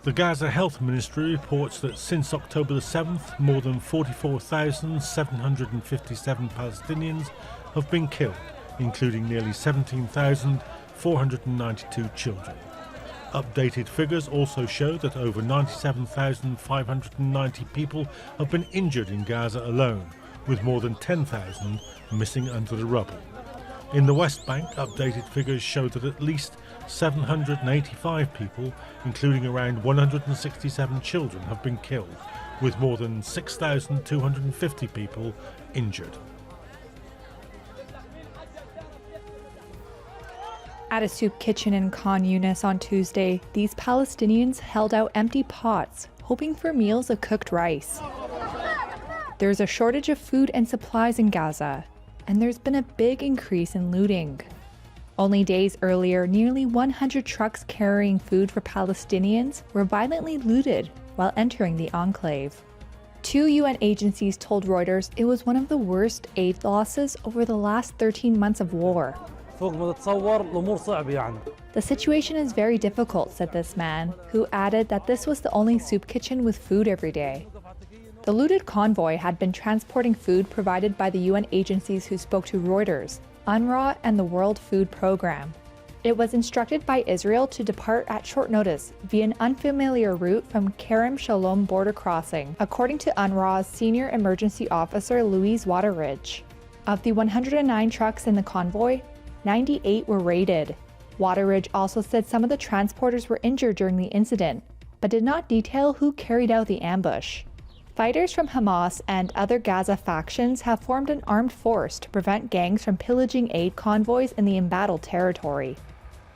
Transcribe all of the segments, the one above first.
The Gaza Health Ministry reports that since October the 7th, more than 44,757 Palestinians have been killed, including nearly 17,492 children. Updated figures also show that over 97,590 people have been injured in Gaza alone, with more than 10,000 missing under the rubble. In the West Bank, updated figures show that at least 785 people, including around 167 children, have been killed, with more than 6,250 people injured. At a soup kitchen in Khan Yunis on Tuesday, these Palestinians held out empty pots, hoping for meals of cooked rice. There's a shortage of food and supplies in Gaza, and there's been a big increase in looting. Only days earlier, nearly 100 trucks carrying food for Palestinians were violently looted while entering the enclave. 2 UN agencies told Reuters it was one of the worst aid losses over the last 13 months of war. The situation is very difficult, said this man, who added that this was the only soup kitchen with food every day. The looted convoy had been transporting food provided by the UN agencies who spoke to Reuters, UNRWA, and the World Food Programme. It was instructed by Israel to depart at short notice via an unfamiliar route from Kerem Shalom border crossing, according to UNRWA's Senior Emergency Officer Louise Waterridge. Of the 109 trucks in the convoy, 98 were raided. Waterridge also said some of the transporters were injured during the incident, but did not detail who carried out the ambush. Fighters from Hamas and other Gaza factions have formed an armed force to prevent gangs from pillaging aid convoys in the embattled territory.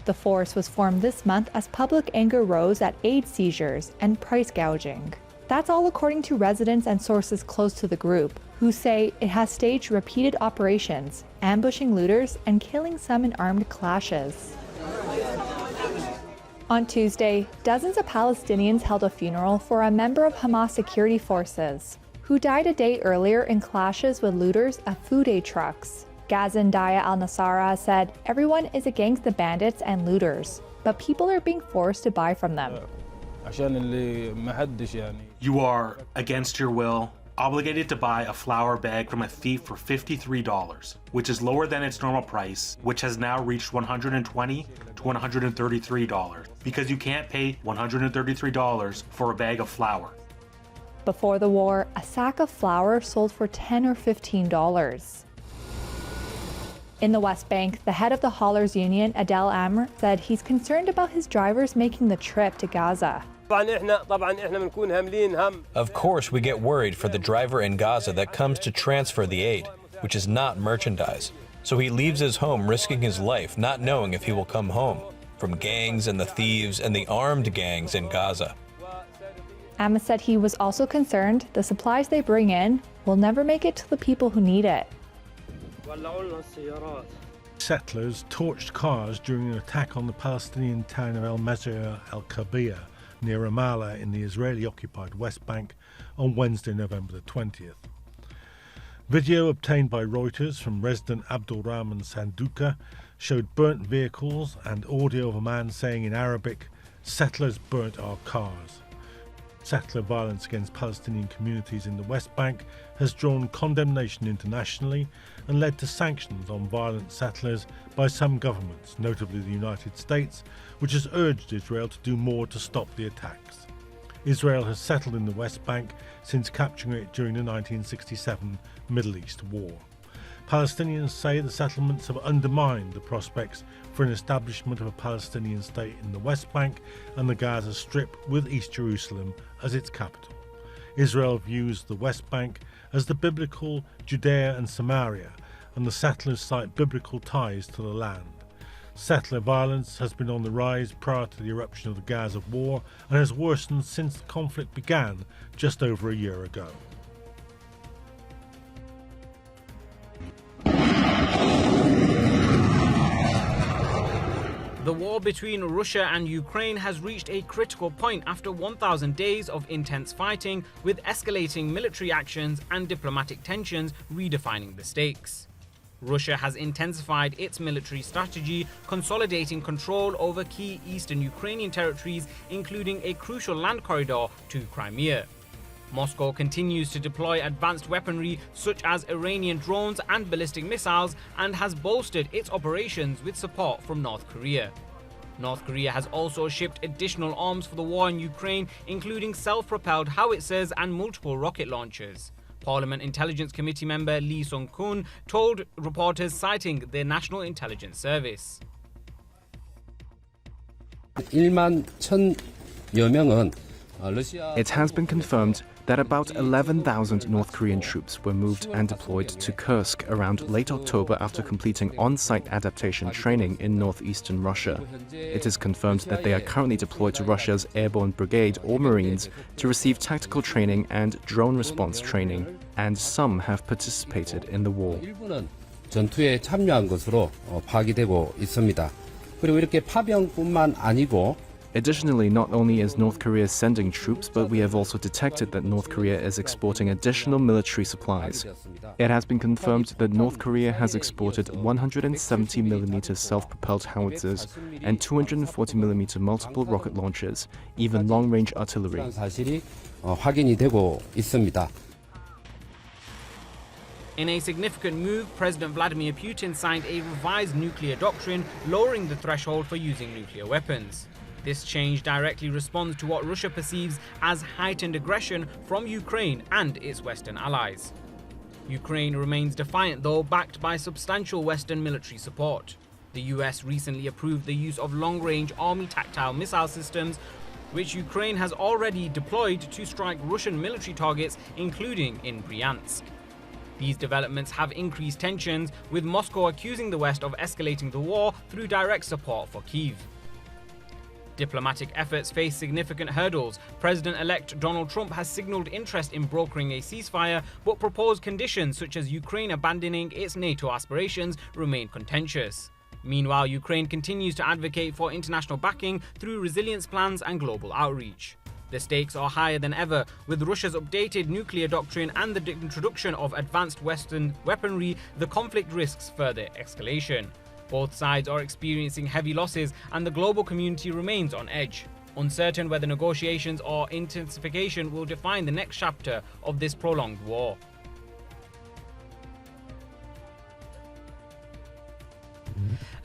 The force was formed this month as public anger rose at aid seizures and price gouging. That's all according to residents and sources close to the group, who say it has staged repeated operations, ambushing looters and killing some in armed clashes. On Tuesday, dozens of Palestinians held a funeral for a member of Hamas security forces, who died a day earlier in clashes with looters of food aid trucks. Ghazan Daya al-Nasara said everyone is against the bandits and looters, but people are being forced to buy from them. You are, against your will, obligated to buy a flour bag from a thief for $53, which is lower than its normal price, which has now reached $120 to $133, because you can't pay $133 for a bag of flour. Before the war, a sack of flour sold for $10 or $15. In the West Bank, the head of the haulers union, Adel Amr, said he's concerned about his drivers making the trip to Gaza. Of course, we get worried for the driver in Gaza that comes to transfer the aid, which is not merchandise. So he leaves his home risking his life, not knowing if he will come home, from gangs and the thieves and the armed gangs in Gaza. Amr said he was also concerned the supplies they bring in will never make it to the people who need it. Settlers torched cars during an attack on the Palestinian town of El Mazar al-Kabir near Ramallah in the Israeli-occupied West Bank on Wednesday, November the 20th. Video obtained by Reuters from resident Abdul Rahman Sanduka showed burnt vehicles and audio of a man saying in Arabic, "Settlers burnt our cars." Settler violence against Palestinian communities in the West Bank has drawn condemnation internationally and led to sanctions on violent settlers by some governments, notably the United States, which has urged Israel to do more to stop the attacks. Israel has settled in the West Bank since capturing it during the 1967 Middle East War. Palestinians say the settlements have undermined the prospects for an establishment of a Palestinian state in the West Bank and the Gaza Strip with East Jerusalem as its capital. Israel views the West Bank as the biblical Judea and Samaria, and the settlers cite biblical ties to the land. Settler violence has been on the rise prior to the eruption of the Gaza war and has worsened since the conflict began just over a year ago. The war between Russia and Ukraine has reached a critical point after 1,000 days of intense fighting, with escalating military actions and diplomatic tensions redefining the stakes. Russia has intensified its military strategy, consolidating control over key eastern Ukrainian territories, including a crucial land corridor to Crimea. Moscow continues to deploy advanced weaponry such as Iranian drones and ballistic missiles and has bolstered its operations with support from North Korea. North Korea has also shipped additional arms for the war in Ukraine, including self-propelled howitzers and multiple rocket launchers. Parliament Intelligence Committee member Lee Sung-kun told reporters, citing the National Intelligence Service. 1,100,000여 명은 It has been confirmed that about 11,000 North Korean troops were moved and deployed to Kursk around late October after completing on-site adaptation training in northeastern Russia. It is confirmed that they are currently deployed to Russia's Airborne Brigade or Marines to receive tactical training and drone response training, and some have participated in the war. 일부는 전투에 참여한 것으로 파악되고 있습니다. 그리고 이렇게 파병뿐만 아니고 Additionally, not only is North Korea sending troops, but we have also detected that North Korea is exporting additional military supplies. It has been confirmed that North Korea has exported 170mm self-propelled howitzers and 240mm multiple rocket launchers, even long-range artillery. 사실이 확인이 되고 있습니다. In a significant move, President Vladimir Putin signed a revised nuclear doctrine, lowering the threshold for using nuclear weapons. This change directly responds to what Russia perceives as heightened aggression from Ukraine and its Western allies. Ukraine remains defiant, though, backed by substantial Western military support. The US recently approved the use of long-range army tactile missile systems, which Ukraine has already deployed to strike Russian military targets, including in Bryansk. These developments have increased tensions, with Moscow accusing the West of escalating the war through direct support for Kyiv. Diplomatic efforts face significant hurdles. President-elect Donald Trump has signaled interest in brokering a ceasefire, but proposed conditions such as Ukraine abandoning its NATO aspirations remain contentious. Meanwhile, Ukraine continues to advocate for international backing through resilience plans and global outreach. The stakes are higher than ever, with Russia's updated nuclear doctrine and the introduction of advanced Western weaponry. The conflict risks further escalation. Both sides are experiencing heavy losses, and the global community remains on edge, uncertain whether negotiations or intensification will define the next chapter of this prolonged war.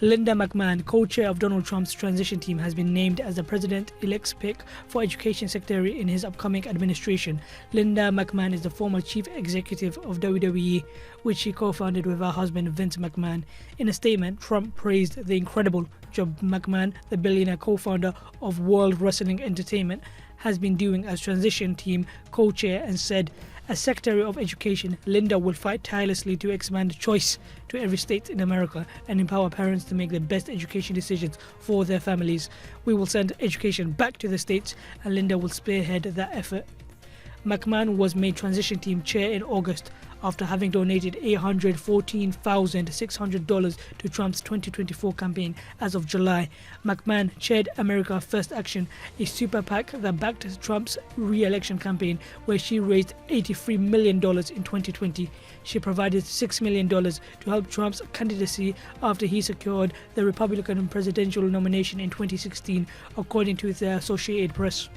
Linda McMahon, co-chair of Donald Trump's transition team, has been named as the president-elect's pick for education secretary in his upcoming administration. Linda McMahon is the former chief executive of WWE, which she co-founded with her husband Vince McMahon. In a statement, Trump praised the incredible job McMahon, the billionaire co-founder of World Wrestling Entertainment, has been doing as transition team co-chair, and said, "As Secretary of Education, Linda will fight tirelessly to expand choice to every state in America and empower parents to make the best education decisions for their families. We will send education back to the states, and Linda will spearhead that effort." McMahon was made transition team chair in August after having donated $814,600 to Trump's 2024 campaign as of July. McMahon chaired America First Action, a super PAC that backed Trump's re-election campaign, where she raised $83 million in 2020. She provided $6 million to help Trump's candidacy after he secured the Republican presidential nomination in 2016, according to the Associated Press.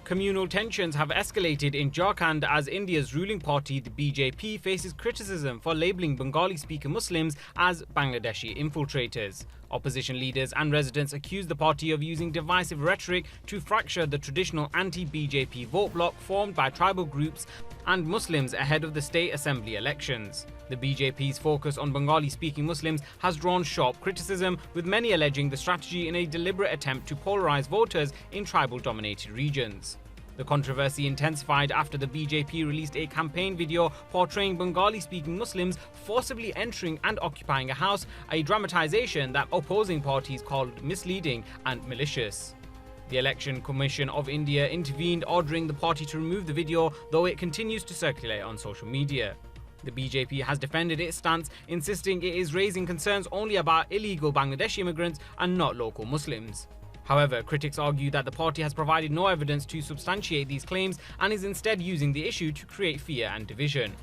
Communal tensions have escalated in Jharkhand as India's ruling party, the BJP, faces criticism for labelling Bengali-speaker Muslims as Bangladeshi infiltrators. Opposition leaders and residents accuse the party of using divisive rhetoric to fracture the traditional anti-BJP vote bloc formed by tribal groups and Muslims ahead of the state assembly elections. The BJP's focus on Bengali-speaking Muslims has drawn sharp criticism, with many alleging the strategy in a deliberate attempt to polarize voters in tribal-dominated regions. The controversy intensified after the BJP released a campaign video portraying Bengali-speaking Muslims forcibly entering and occupying a house, a dramatization that opposing parties called misleading and malicious. The Election Commission of India intervened, ordering the party to remove the video, though it continues to circulate on social media. The BJP has defended its stance, insisting it is raising concerns only about illegal Bangladeshi immigrants and not local Muslims. However, critics argue that the party has provided no evidence to substantiate these claims and is instead using the issue to create fear and division.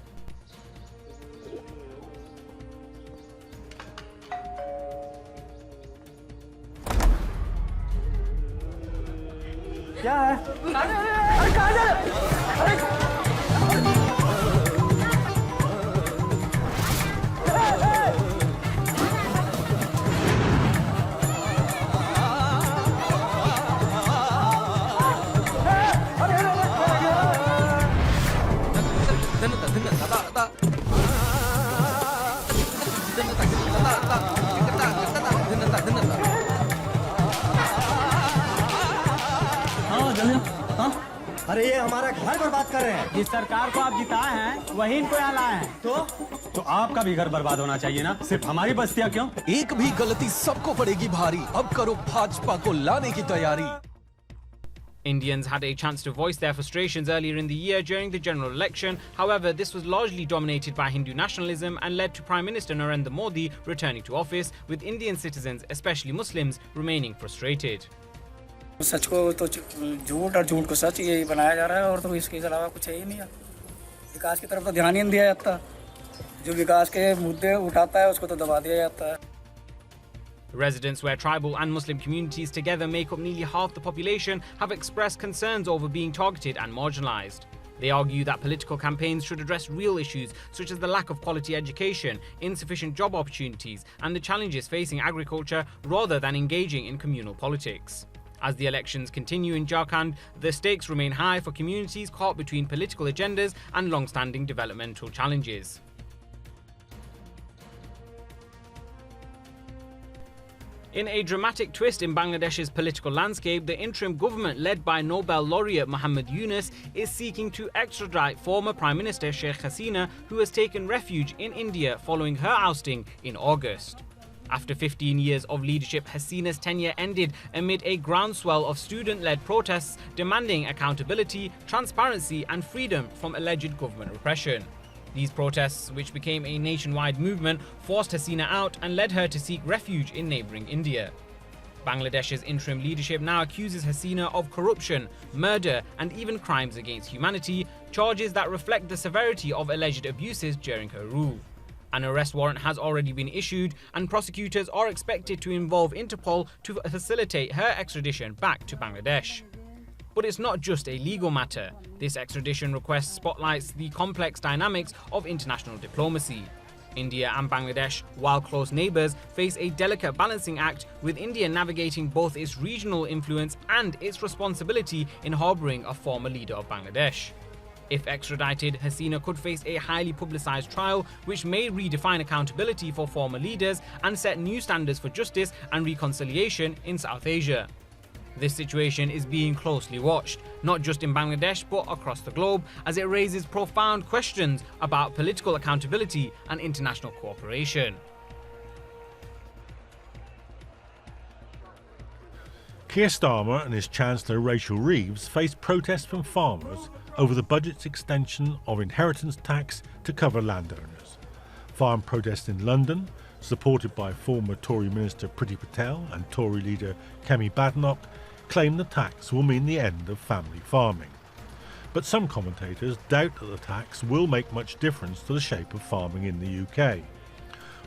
अरे ये हमारा घर बर्बाद कर रहे हैं। जिस सरकार को आप जिताए हैं वही इनको यहाँ लाए हैं। तो आपका भी घर बर्बाद होना चाहिए ना, सिर्फ हमारी बस्तियाँ क्यों? एक भी गलती सबको पड़ेगी भारी। अब करो भाजपा को लाने की तैयारी। Indians had a chance to voice their frustrations earlier in the year during the general election. However, this was largely dominated by Hindu nationalism and led to Prime Minister Narendra Modi returning to office, with Indian citizens, especially Muslims, remaining frustrated. सच को तो झूठ और झूठ को सच यही बनाया जा रहा है और तो इसके अलावा कुछ है ही नहीं। विकास की तरफ तो ध्यान ही नहीं दिया जाता। जो विकास के मुद्दे उठाता है उसको तो दबा दिया जाता है। Residents where tribal and Muslim communities together make up nearly half the population have expressed concerns over being targeted and marginalised. They argue that political campaigns should address real issues such as the lack of quality education, insufficient job opportunities, and the challenges facing agriculture rather than engaging in communal politics. As the elections continue in Jharkhand, the stakes remain high for communities caught between political agendas and long-standing developmental challenges. In a dramatic twist in Bangladesh's political landscape, the interim government led by Nobel laureate Muhammad Yunus is seeking to extradite former Prime Minister Sheikh Hasina, who has taken refuge in India following her ousting in August. After 15 years of leadership, Hasina's tenure ended amid a groundswell of student-led protests demanding accountability, transparency and freedom from alleged government repression. These protests, which became a nationwide movement, forced Hasina out and led her to seek refuge in neighbouring India. Bangladesh's interim leadership now accuses Hasina of corruption, murder and even crimes against humanity, charges that reflect the severity of alleged abuses during her rule. An arrest warrant has already been issued and prosecutors are expected to involve Interpol to facilitate her extradition back to Bangladesh. But it's not just a legal matter. This extradition request spotlights the complex dynamics of international diplomacy. India and Bangladesh, while close neighbours, face a delicate balancing act, with India navigating both its regional influence and its responsibility in harbouring a former leader of Bangladesh. If extradited, Hasina could face a highly publicised trial which may redefine accountability for former leaders and set new standards for justice and reconciliation in South Asia. This situation is being closely watched, not just in Bangladesh but across the globe, as it raises profound questions about political accountability and international cooperation. Keir Starmer and his Chancellor Rachel Reeves faced protests from farmers over the budget's extension of inheritance tax to cover landowners. Farm protests in London, supported by former Tory Minister Priti Patel and Tory leader Kemi Badenoch, claim the tax will mean the end of family farming. But some commentators doubt that the tax will make much difference to the shape of farming in the UK.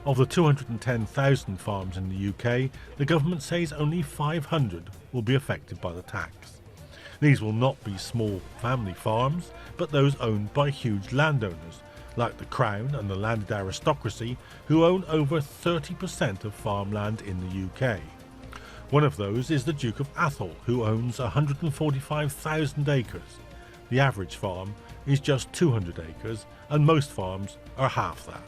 Of the 210,000 farms in the UK, the government says only 500 will be affected by the tax. These will not be small family farms, but those owned by huge landowners, like the Crown and the landed aristocracy, who own over 30% of farmland in the UK. One of those is the Duke of Atholl, who owns 145,000 acres. The average farm is just 200 acres, and most farms are half that.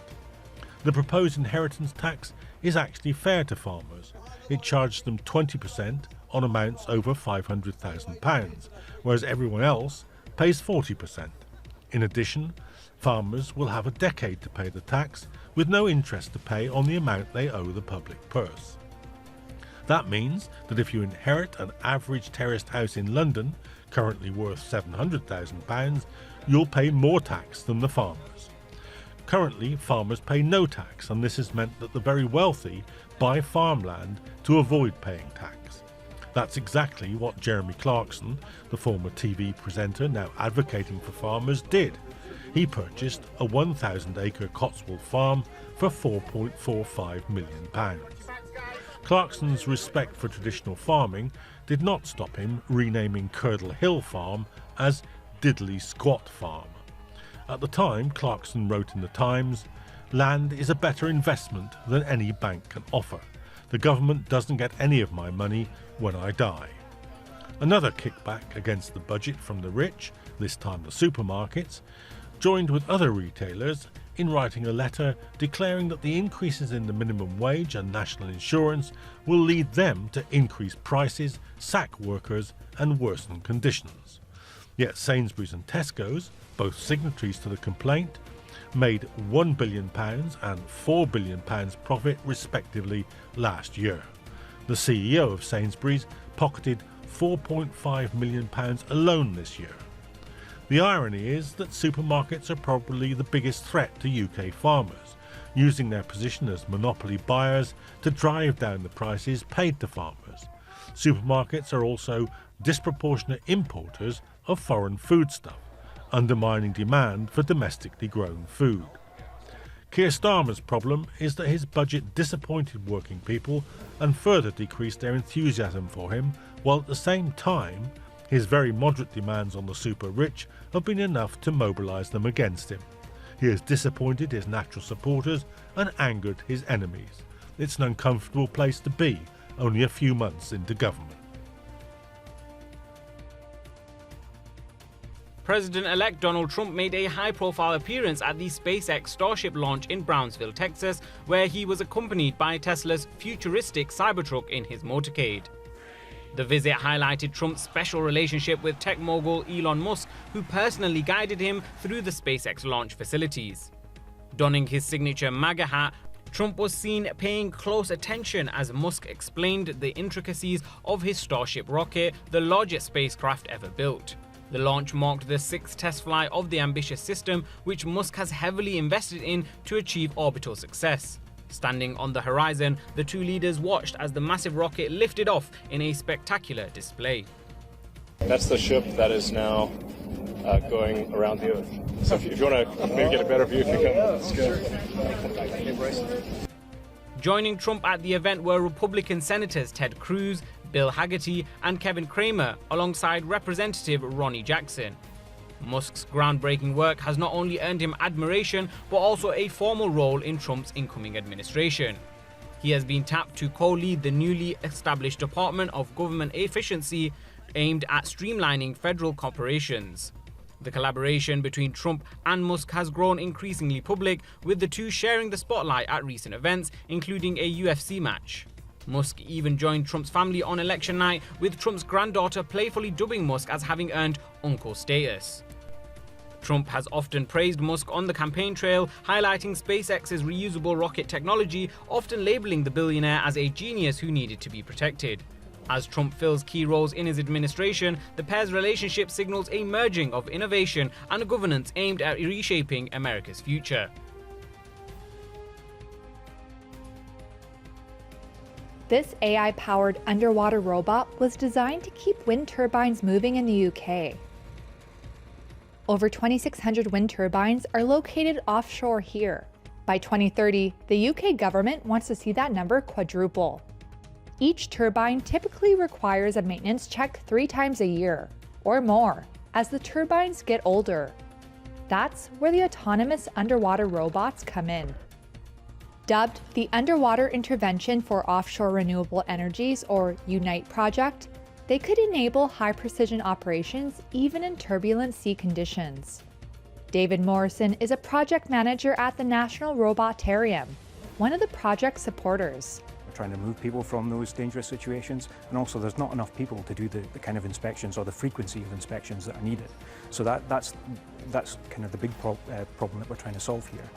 The proposed inheritance tax is actually fair to farmers. It charges them 20% on amounts over £500,000, whereas everyone else pays 40%. In addition, farmers will have a decade to pay the tax, with no interest to pay on the amount they owe the public purse. That means that if you inherit an average terraced house in London, currently worth £700,000, you'll pay more tax than the farmers. Currently, farmers pay no tax, and this has meant that the very wealthy buy farmland to avoid paying tax. That's exactly what Jeremy Clarkson, the former TV presenter now advocating for farmers, did. He purchased a 1,000-acre Cotswold farm for £4.45 million. Clarkson's respect for traditional farming did not stop him renaming Curdle Hill Farm as Diddley Squat Farm. At the time, Clarkson wrote in the Times, "Land is a better investment than any bank can offer. The government doesn't get any of my money when I die." Another kickback against the budget from the rich, this time the supermarkets, joined with other retailers in writing a letter declaring that the increases in the minimum wage and national insurance will lead them to increase prices, sack workers and worsen conditions. Yet Sainsbury's and Tesco's, both signatories to the complaint, made £1 billion and £4 billion profit respectively last year. The CEO of Sainsbury's pocketed £4.5 million alone this year. The irony is that supermarkets are probably the biggest threat to UK farmers, using their position as monopoly buyers to drive down the prices paid to farmers. Supermarkets are also disproportionate importers of foreign foodstuff, undermining demand for domestically grown food. Keir Starmer's problem is that his budget disappointed working people and further decreased their enthusiasm for him, while at the same time his very moderate demands on the super-rich have been enough to mobilise them against him. He has disappointed his natural supporters and angered his enemies. It's an uncomfortable place to be, only a few months into government. President-elect Donald Trump made a high-profile appearance at the SpaceX Starship launch in Brownsville, Texas, where he was accompanied by Tesla's futuristic Cybertruck in his motorcade. The visit highlighted Trump's special relationship with tech mogul Elon Musk, who personally guided him through the SpaceX launch facilities. Donning his signature MAGA hat, Trump was seen paying close attention as Musk explained the intricacies of his Starship rocket, the largest spacecraft ever built. The launch marked the sixth test flight of the ambitious system, which Musk has heavily invested in to achieve orbital success. Standing on the horizon, the two leaders watched as the massive rocket lifted off in a spectacular display. That's the ship that is now going around the Earth. So if you want to maybe get a better view, if you come, let's go. Joining Trump at the event were Republican Senators Ted Cruz, Bill Hagerty and Kevin Cramer, alongside Representative Ronnie Jackson. Musk's groundbreaking work has not only earned him admiration, but also a formal role in Trump's incoming administration. He has been tapped to co-lead the newly established Department of Government Efficiency, aimed at streamlining federal corporations. The collaboration between Trump and Musk has grown increasingly public, with the two sharing the spotlight at recent events, including a UFC match. Musk even joined Trump's family on election night, with Trump's granddaughter playfully dubbing Musk as having earned uncle status. Trump has often praised Musk on the campaign trail, highlighting SpaceX's reusable rocket technology, often labeling the billionaire as a genius who needed to be protected. As Trump fills key roles in his administration, the pair's relationship signals a merging of innovation and a governance aimed at reshaping America's future. This AI-powered underwater robot was designed to keep wind turbines moving in the UK. Over 2,600 wind turbines are located offshore here. By 2030, the UK government wants to see that number quadruple. Each turbine typically requires a maintenance check 3 times a year, or more, as the turbines get older. That's where the autonomous underwater robots come in. Dubbed the Underwater Intervention for Offshore Renewable Energies, or UNITE project, they could enable high-precision operations even in turbulent sea conditions. David Morrison is a project manager at the National Robotarium, one of the project's supporters. We're trying to move people from those dangerous situations, and also there's not enough people to do the kind of inspections or the frequency of inspections that are needed. So that's kind of the big problem that we're trying to solve here.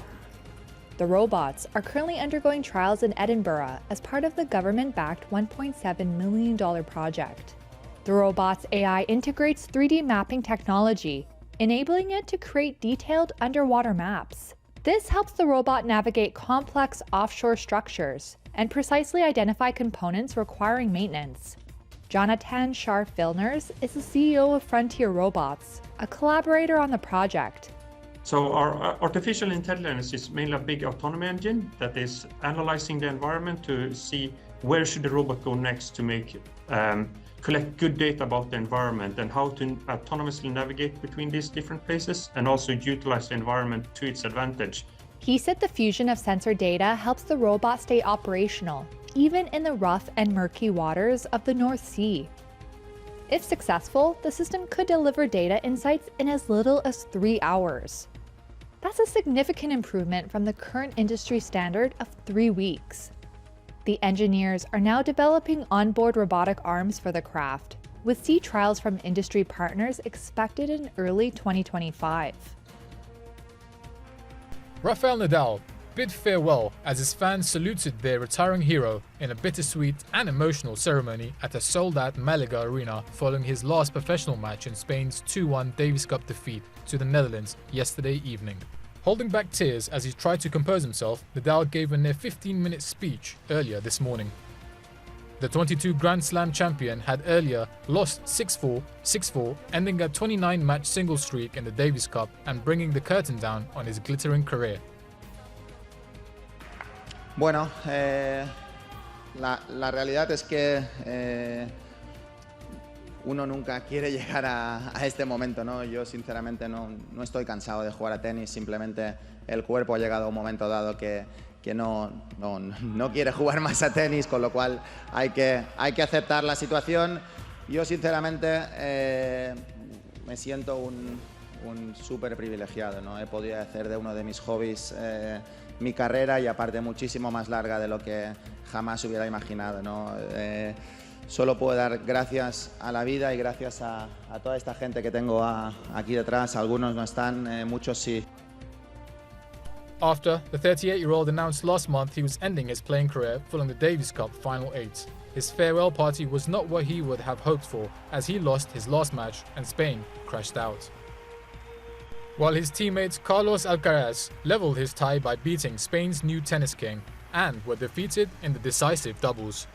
The robots are currently undergoing trials in Edinburgh as part of the government-backed $1.7 million project. The robot's AI integrates 3D mapping technology, enabling it to create detailed underwater maps. This helps the robot navigate complex offshore structures and precisely identify components requiring maintenance. Jonathan Scharf-Vilners is the CEO of Frontier Robots, a collaborator on the project. So our artificial intelligence is mainly a big autonomy engine that is analyzing the environment to see where should the robot go next to make collect good data about the environment and how to autonomously navigate between these different places and also utilize the environment to its advantage. He said the fusion of sensor data helps the robot stay operational, even in the rough and murky waters of the North Sea. If successful, the system could deliver data insights in as little as 3 hours. That's a significant improvement from the current industry standard of 3 weeks. The engineers are now developing onboard robotic arms for the craft, with sea trials from industry partners expected in early 2025. Rafael Nadal bid farewell as his fans saluted their retiring hero in a bittersweet and emotional ceremony at a sold-out Malaga arena following his last professional match in Spain's 2-1 Davis Cup defeat to the Netherlands yesterday evening. Holding back tears as he tried to compose himself, Nadal gave a near 15-minute speech earlier this morning. The 22 Grand Slam champion had earlier lost 6-4, 6-4, ending a 29-match single streak in the Davis Cup and bringing the curtain down on his glittering career. Bueno, la realidad es que uno nunca quiere llegar a este momento, ¿no? Yo sinceramente no estoy cansado de jugar a tenis, simplemente el cuerpo ha llegado a un momento dado que no quiere jugar más a tenis, con lo cual hay que aceptar la situación. Yo sinceramente me siento un súper privilegiado, ¿no? He podido hacer de uno de mis hobbies mi carrera y aparte muchísimo más larga de lo que jamás hubiera imaginado, ¿no? Solo puedo dar gracias a la vida y gracias a toda esta gente que tengo aquí detrás. Algunos no están, muchos sí. After, the 38-year-old announced last month he was ending his playing career following the Davis Cup Final 8. His farewell party was not what he would have hoped for, as he lost his last match and Spain crashed out. While his teammate Carlos Alcaraz leveled his tie by beating Spain's new tennis king and were defeated in the decisive doubles.